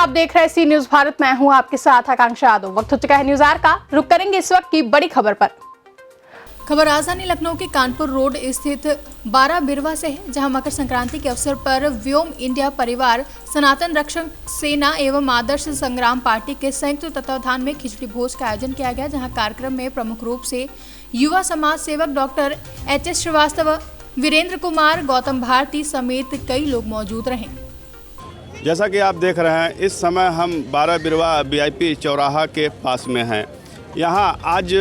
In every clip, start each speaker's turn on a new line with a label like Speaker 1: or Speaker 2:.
Speaker 1: आप देख रहे हैं सी न्यूज भारत। मैं हूं आपके साथ आकांक्षा यादव। वक्त हो चुका है न्यूज आवर का। रुक करेंगे इस वक्त की बड़ी खबर पर। खबर राजधानी लखनऊ के कानपुर रोड स्थित 12 बिरवा से है, जहां मकर संक्रांति के अवसर पर व्योम इंडिया परिवार, सनातन रक्षक सेना एवं आदर्श संग्राम पार्टी के संयुक्त तत्वावधान में खिचड़ी भोज का आयोजन किया गया, जहां कार्यक्रम में प्रमुख रूप से युवा समाज सेवक डॉक्टर एच.एस. श्रीवास्तव, वीरेंद्र कुमार, गौतम भारती समेत कई लोग मौजूद रहे।
Speaker 2: जैसा कि आप देख रहे हैं, इस समय हम 12 बिरवा VIP चौराहा के पास में हैं। यहाँ आज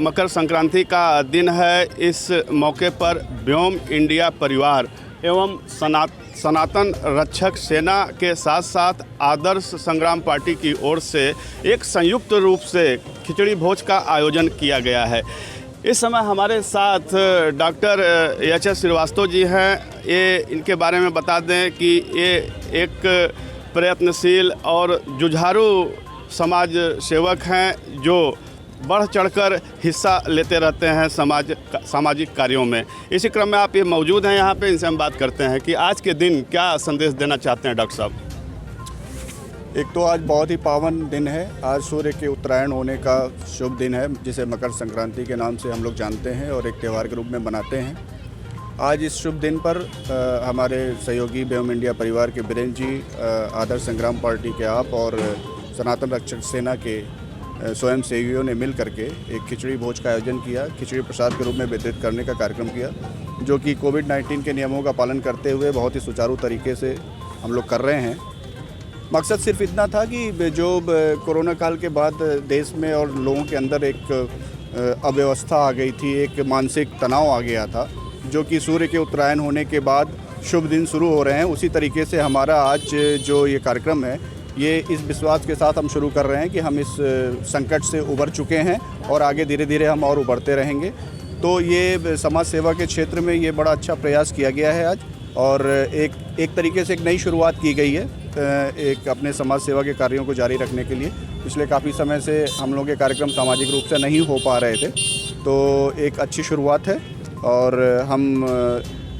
Speaker 2: मकर संक्रांति का दिन है। इस मौके पर व्योम इंडिया परिवार एवं सनातन रक्षक सेना के साथ साथ आदर्श संग्राम पार्टी की ओर से एक संयुक्त रूप से खिचड़ी भोज का आयोजन किया गया है। इस समय हमारे साथ डॉक्टर एच.एस. श्रीवास्तव जी हैं। ये इनके बारे में बता दें कि ये एक प्रयत्नशील और जुझारू समाज सेवक हैं जो बढ़ चढ़कर हिस्सा लेते रहते हैं सामाजिक कार्यों में। इसी क्रम में आप ये मौजूद हैं यहाँ पे, इनसे हम बात करते हैं कि आज के दिन क्या संदेश देना चाहते हैं डॉक्टर साहब।
Speaker 3: एक तो आज बहुत ही पावन दिन है। आज सूर्य के उत्तरायण होने का शुभ दिन है, जिसे मकर संक्रांति के नाम से हम लोग जानते हैं और एक त्यौहार के रूप में मनाते हैं। आज इस शुभ दिन पर हमारे सहयोगी व्योम इंडिया परिवार के वीरेंद्र जी, आदर्श संग्राम पार्टी के आप और सनातन रक्षक सेना के स्वयं सेवियों ने मिल करके एक खिचड़ी भोज का आयोजन किया। खिचड़ी प्रसाद के रूप में वितरित करने का कार्यक्रम किया, जो कि कोविड-19 के नियमों का पालन करते हुए बहुत ही सुचारू तरीके से हम लोग कर रहे हैं। मकसद सिर्फ इतना था कि जो कोरोना काल के बाद देश में और लोगों के अंदर एक अव्यवस्था आ गई थी, एक मानसिक तनाव आ गया था, जो कि सूर्य के उत्तरायण होने के बाद शुभ दिन शुरू हो रहे हैं। उसी तरीके से हमारा आज जो ये कार्यक्रम है, ये इस विश्वास के साथ हम शुरू कर रहे हैं कि हम इस संकट से उबर चुके हैं और आगे धीरे धीरे हम और उभरते रहेंगे। तो ये समाज सेवा के क्षेत्र में ये बड़ा अच्छा प्रयास किया गया है आज, और एक तरीके से एक नई शुरुआत की गई है एक अपने समाज सेवा के कार्यों को जारी रखने के लिए। पिछले काफ़ी समय से हम लोग के कार्यक्रम सामाजिक रूप से नहीं हो पा रहे थे, तो एक अच्छी शुरुआत है और हम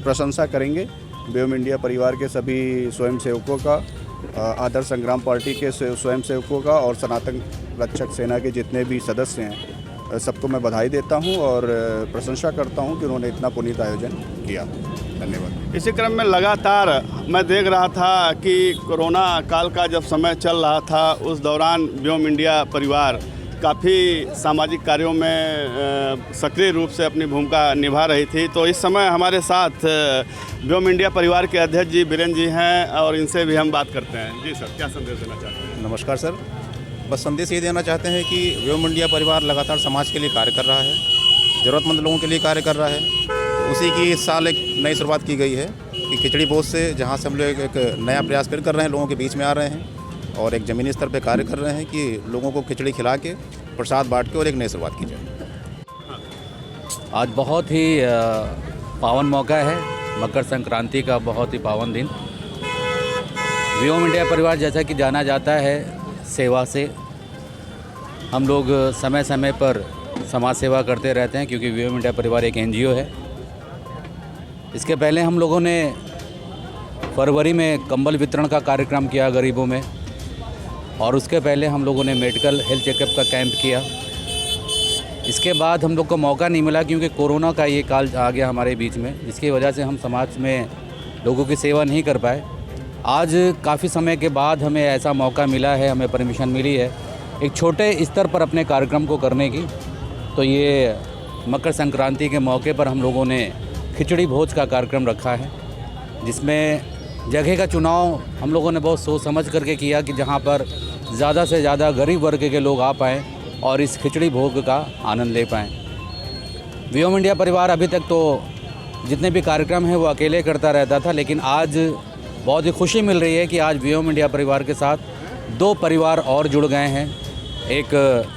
Speaker 3: प्रशंसा करेंगे व्योम इंडिया परिवार के सभी स्वयंसेवकों का, आदर्श संग्राम पार्टी के स्वयंसेवकों का और सनातन रक्षक सेना के जितने भी सदस्य हैं, सबको मैं बधाई देता हूं और प्रशंसा करता हूं कि उन्होंने इतना पुनीत आयोजन किया। धन्यवाद।
Speaker 2: इसी क्रम में लगातार मैं देख रहा था कि कोरोना काल का जब समय चल रहा था, उस दौरान व्योम इंडिया परिवार काफ़ी सामाजिक कार्यों में सक्रिय रूप से अपनी भूमिका निभा रही थी। तो इस समय हमारे साथ व्योम इंडिया परिवार के अध्यक्ष जी वीरेंद्र जी हैं और इनसे भी हम बात करते हैं। जी सर, क्या संदेश देना चाहते हैं?
Speaker 4: नमस्कार सर, बस संदेश ये देना चाहते हैं कि व्योम इंडिया परिवार लगातार समाज के लिए कार्य कर रहा है, ज़रूरतमंद लोगों के लिए कार्य कर रहा है। उसी की इस साल एक नई शुरुआत की गई है कि खिचड़ी भोज से, जहाँ से हम लोग एक नया प्रयास फिर कर रहे हैं, लोगों के बीच में आ रहे हैं और एक ज़मीनी स्तर पे कार्य कर रहे हैं कि लोगों को खिचड़ी खिला के प्रसाद बांट के और एक नई शुरुआत की जाए।
Speaker 5: आज बहुत ही पावन मौका है, मकर संक्रांति का बहुत ही पावन दिन। व्योम इंडिया परिवार जैसा कि जाना जाता है सेवा से, हम लोग समय समय पर समाज सेवा करते रहते हैं, क्योंकि व्योम इंडिया परिवार एक NGO है। इसके पहले हम लोगों ने फरवरी में कंबल वितरण का कार्यक्रम किया गरीबों में, और उसके पहले हम लोगों ने मेडिकल हेल्थ चेकअप का कैंप किया। इसके बाद हम लोग को मौका नहीं मिला, क्योंकि कोरोना का ये काल आ गया हमारे बीच में, जिसकी वजह से हम समाज में लोगों की सेवा नहीं कर पाए। आज काफ़ी समय के बाद हमें ऐसा मौका मिला है, हमें परमिशन मिली है एक छोटे स्तर पर अपने कार्यक्रम को करने की। तो ये मकर संक्रांति के मौके पर हम लोगों ने खिचड़ी भोज का कार्यक्रम रखा है, जिसमें जगह का चुनाव हम लोगों ने बहुत सोच समझ करके किया कि जहाँ पर ज़्यादा से ज़्यादा गरीब वर्ग के लोग आ पाएँ और इस खिचड़ी भोग का आनंद ले पाएँ। व्योम इंडिया परिवार अभी तक तो जितने भी कार्यक्रम हैं वो अकेले करता रहता था, लेकिन आज बहुत ही खुशी मिल रही है कि आज व्योम इंडिया परिवार के साथ 2 परिवार और जुड़ गए हैं, एक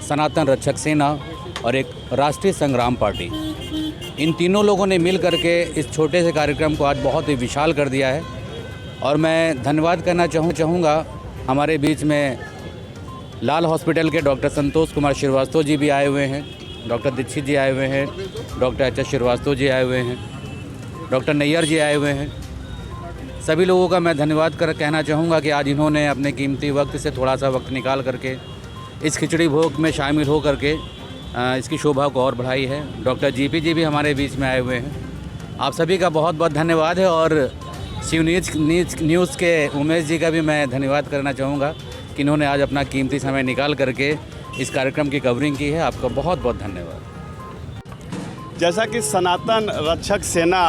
Speaker 5: सनातन रक्षक सेना और एक राष्ट्रीय संग्राम पार्टी। इन तीनों लोगों ने मिल करके इस छोटे से कार्यक्रम को आज बहुत ही विशाल कर दिया है, और मैं धन्यवाद करना चाहूँगा हमारे बीच में लाल हॉस्पिटल के डॉक्टर संतोष कुमार श्रीवास्तव जी भी आए हुए हैं, डॉक्टर दीक्षित जी आए हुए हैं, डॉक्टर एच.एस. श्रीवास्तव जी आए हुए हैं, डॉक्टर नैयर जी आए हुए हैं, सभी लोगों का मैं धन्यवाद कहना चाहूँगा कि आज इन्होंने अपने कीमती वक्त से थोड़ा सा वक्त निकाल करके इस खिचड़ी भोग में शामिल हो करके इसकी शोभा को और बढ़ाई है। डॉक्टर जीपी जी भी हमारे बीच में आए हुए हैं। आप सभी का बहुत बहुत धन्यवाद है और शिव न्यूज़ के उमेश जी का भी मैं धन्यवाद करना चाहूँगा कि इन्होंने आज अपना कीमती समय निकाल करके इस कार्यक्रम की कवरिंग की है। आपका बहुत बहुत धन्यवाद।
Speaker 2: जैसा कि सनातन रक्षक सेना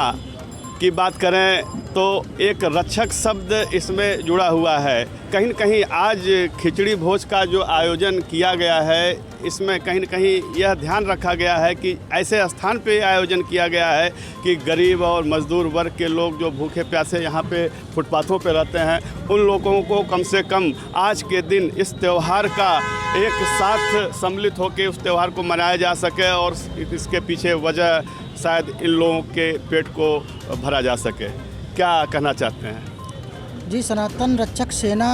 Speaker 2: की बात करें तो एक रक्षक शब्द इसमें जुड़ा हुआ है। कहीं न कहीं आज खिचड़ी भोज का जो आयोजन किया गया है इसमें कहीं न कहीं यह ध्यान रखा गया है कि ऐसे स्थान पे आयोजन किया गया है कि गरीब और मजदूर वर्ग के लोग जो भूखे प्यासे यहाँ पे फुटपाथों पे रहते हैं उन लोगों को कम से कम आज के दिन इस त्यौहार का एक साथ सम्मिलित होकर उस त्यौहार को मनाया जा सके और इसके पीछे वजह शायद इन लोगों के पेट को भरा जा सके। क्या कहना चाहते हैं?
Speaker 6: जी, सनातन रक्षक सेना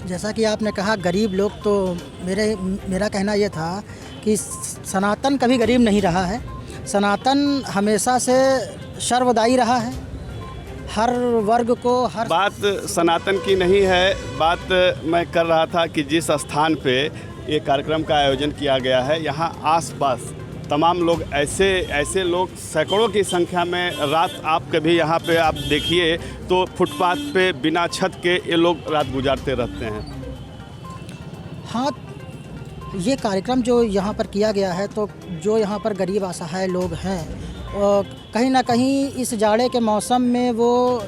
Speaker 6: जैसा कि आपने कहा गरीब लोग, तो मेरा कहना ये था कि सनातन कभी गरीब नहीं रहा है। सनातन हमेशा से सर्वदायी रहा है, हर वर्ग को हर
Speaker 2: बात सनातन की नहीं है, बात मैं कर रहा था कि जिस स्थान पे ये कार्यक्रम का आयोजन किया गया है यहाँ आसपास तमाम लोग ऐसे लोग सैकड़ों की संख्या में रात आप कभी यहाँ पे आप देखिए तो फुटपाथ पे बिना छत के ये लोग रात गुजारते रहते हैं।
Speaker 6: हाँ, ये कार्यक्रम जो यहाँ पर किया गया है तो जो यहाँ पर गरीब असहाय लोग हैं और कहीं ना कहीं इस जाड़े के मौसम में वो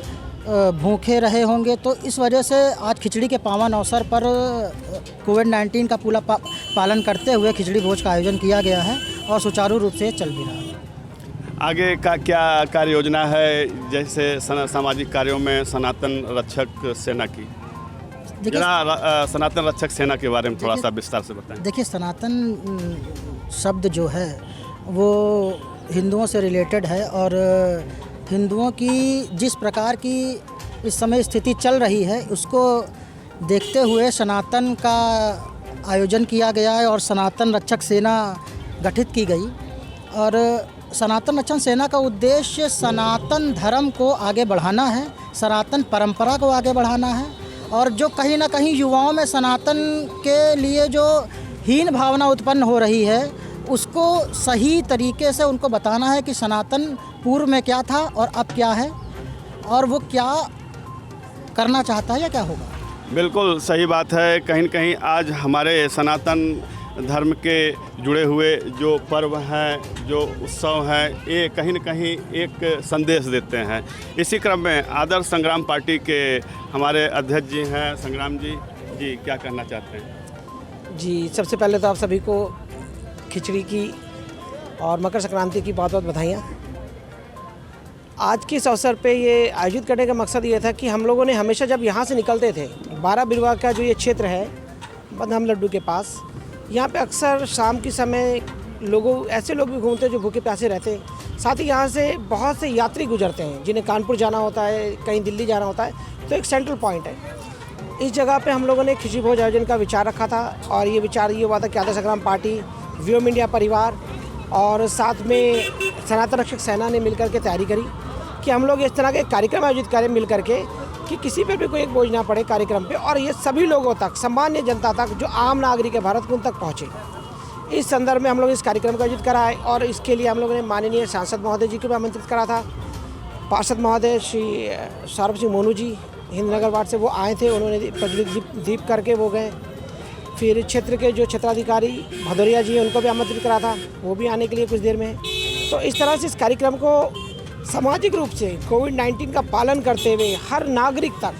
Speaker 6: भूखे रहे होंगे, तो इस वजह से आज खिचड़ी के पावन अवसर पर कोविड-19 का पूरा पालन करते हुए खिचड़ी भोज का आयोजन किया गया है और सुचारू रूप से चल भी रहा है।
Speaker 2: आगे का क्या कार्य योजना है, जैसे सामाजिक कार्यों में सनातन रक्षक सेना की? सनातन रक्षक सेना के बारे में थोड़ा सा विस्तार से बताएं।
Speaker 6: देखिए, सनातन शब्द जो है वो हिंदुओं से रिलेटेड है और हिंदुओं की जिस प्रकार की इस समय स्थिति चल रही है उसको देखते हुए सनातन का आयोजन किया गया है और सनातन रक्षक सेना गठित की गई। और सनातन रक्षक सेना का उद्देश्य सनातन धर्म को आगे बढ़ाना है, सनातन परंपरा को आगे बढ़ाना है और जो कहीं ना कहीं युवाओं में सनातन के लिए जो हीन भावना उत्पन्न हो रही है उसको सही तरीके से उनको बताना है कि सनातन पूर्व में क्या था और अब क्या है और वो क्या करना चाहता है या क्या होगा।
Speaker 2: बिल्कुल सही बात है। कहीं न कहीं आज हमारे सनातन धर्म के जुड़े हुए जो पर्व हैं, जो उत्सव हैं, ये कहीं न कहीं एक संदेश देते हैं। इसी क्रम में आदर्श संग्राम पार्टी के हमारे अध्यक्ष जी हैं संग्राम जी क्या कहना चाहते हैं?
Speaker 7: जी, सबसे पहले तो आप सभी को खिचड़ी की और मकर संक्रांति की बहुत बहुत बधाइयाँ। आज के इस अवसर पे ये आयोजित करने का मकसद ये था कि हम लोगों ने हमेशा जब यहाँ से निकलते थे 12 बिरवा का जो ये क्षेत्र है बदनाम लड्डू के पास, यहाँ पे अक्सर शाम के समय ऐसे लोग भी घूमते हैं जो भूखे प्यासे रहते हैं। साथ ही यहाँ से बहुत से यात्री गुजरते हैं जिन्हें कानपुर जाना होता है, कहीं दिल्ली जाना होता है, तो एक सेंट्रल पॉइंट है। इस जगह पे हम लोगों ने खिचड़ी भोज आयोजन का विचार रखा था और ये विचार ये हुआ था कि आदर्श संग्राम पार्टी, व्योम इंडिया परिवार और साथ में सनातन रक्षक सेना ने मिलकर के तैयारी करी कि हम लोग इस तरह के कार्यक्रम आयोजित करें मिल करके कि किसी पे भी कोई एक बोझ ना पड़े कार्यक्रम पे और ये सभी लोगों तक, सामान्य जनता तक, जो आम नागरिक है भारत, उन तक पहुँचे। इस संदर्भ में हम लोग इस कार्यक्रम का आयोजित कराए और इसके लिए हम लोगों ने माननीय सांसद महोदय जी को भी आमंत्रित करा था। पार्षद महोदय श्री सौरभ सिंह मोनू जी हिंदनगर वार्ड से वो आए थे, उन्होंने प्रज्वलित दीप करके वो गए। फिर क्षेत्र के जो क्षेत्राधिकारी भदौरिया जी हैं उनको भी आमंत्रित करा था, वो भी आने के लिए कुछ देर में। तो इस तरह से इस कार्यक्रम को सामाजिक रूप से कोविड-19 का पालन करते हुए हर नागरिक तक,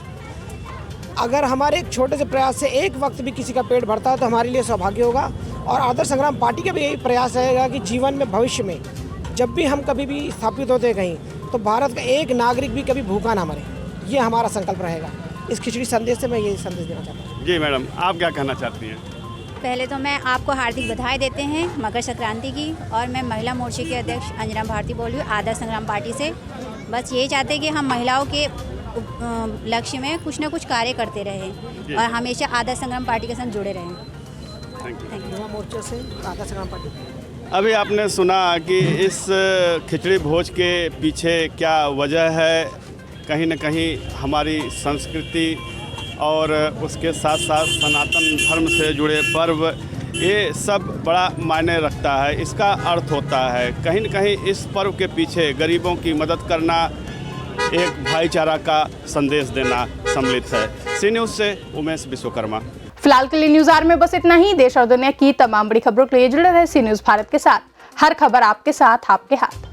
Speaker 7: अगर हमारे एक छोटे से प्रयास से एक वक्त भी किसी का पेट भरता है तो हमारे लिए सौभाग्य होगा। और आदर्श संग्राम पार्टी का भी यही प्रयास रहेगा कि जीवन में, भविष्य में जब भी हम कभी भी स्थापित होते हैं कहीं, तो भारत का एक नागरिक भी कभी भूखा ना मरे, ये हमारा संकल्प रहेगा। इस खिचड़ी संदेश से मैं यही संदेश देना चाहता हूँ।
Speaker 2: जी मैडम, आप क्या कहना चाहती हैं?
Speaker 8: पहले तो मैं आपको हार्दिक बधाई देते हैं मकर संक्रांति की। और मैं महिला मोर्चे के अध्यक्ष अंजना भारती बोल रही हूँ आदर्श संग्राम पार्टी से। बस यही चाहते हैं कि हम महिलाओं के लक्ष्य में कुछ ना कुछ कार्य करते रहें और हमेशा आदर्श संग्राम पार्टी के साथ जुड़े रहें।
Speaker 2: Thank you.
Speaker 7: महिला मोर्चे से आदर्श संग्राम पार्टी।
Speaker 2: अभी आपने सुना कि इस खिचड़ी भोज के पीछे क्या वजह है, कहीं न कहीं हमारी संस्कृति और उसके साथ साथ सनातन धर्म से जुड़े पर्व, ये सब बड़ा मायने रखता है। इसका अर्थ होता है कहीं न कहीं इस पर्व के पीछे गरीबों की मदद करना, एक भाईचारा का संदेश देना सम्मिलित है। सी न्यूज़ से उमेश विश्वकर्मा।
Speaker 1: फिलहाल के लिए न्यूज़ आवर में बस इतना ही। देश और दुनिया की तमाम बड़ी खबरों के लिए जुड़े रहे सी न्यूज़ भारत के साथ। हर खबर आपके साथ, आपके हाथ।